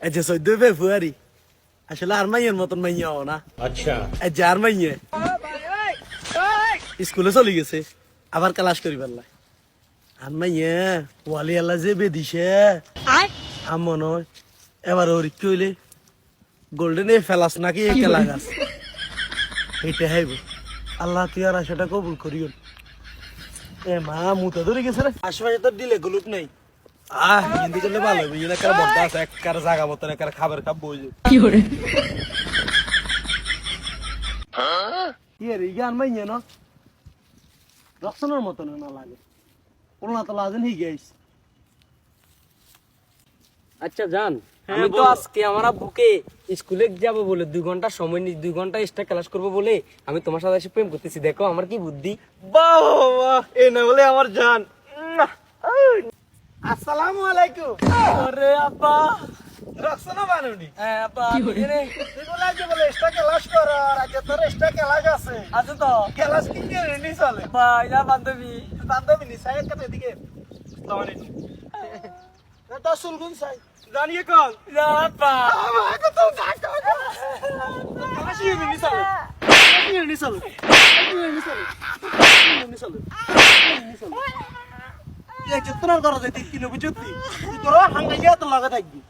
এই যে 14 ফেব্রুয়ারি আসলে আর মাইয়ের মতন মাইয়াও না। আচ্ছা এই যে আর মাইয়ে স্কুলে চলে গেছে আবার ক্লাস করি পারলা। আর মাইয়ে ওয়ালি আল্লাহ যে বেদিছে আমন হয় এবার ওর কি হইলে গোল্ডেন এ ফেলাস নাকি এই খেলা গাছ এইটা হাইব। আল্লাহ তুই আর আশাটা কবুল করিও। এ মা মুতা ধরে গেছে রে, আশেপাশে তো দিলে গুলুক নেই। হিন্দি করলে ভালো হবে, ইয়ে একটা বড্ডা আছে, একটা জায়গা মতন একটা খাবার খাব বইছে কি করে রে গান মাইয়ে না রক্সনের মতন না লাগে ওনা তো লাজেন হি গাইস। আচ্ছা জান, আমি তো আজকে আমার আব্বুকে স্কুলে যাব বলে 2 ঘন্টা সময় নি 2 ঘন্টা এক্সট্রা ক্লাস করব বলে আমি তোমার সাথে এসে প্রেম করতেছি। দেখো আমার কি বুদ্ধি। বাহ বাহ, এই না বলে আমার জান। আসসালামু আলাইকুম। আরে আব্বা, রক্সনা বানুনি। হ্যাঁ আব্বা, কি রে? তুই বলে আজকে বলে এক্সট্রা ক্লাস কর, আর আজকে তোর এক্সট্রা ক্লাস আছে। আচ্ছা তো ক্লাস কি কে নি চলে ভাই না বান্ধবী বান্ধবী নি সাইড কাতে দিকে তামানে এটা সুলগুন সাই জানিয়ে কোন না আব্বা, আমাকে তো ডাকা আসি নি চলে নি চলে নি চলে এই যে তোর ঘরে যাইতে কিলো বুঝতি তুই তোর হাঙ্গাইয়া তো লাগা থাকবি।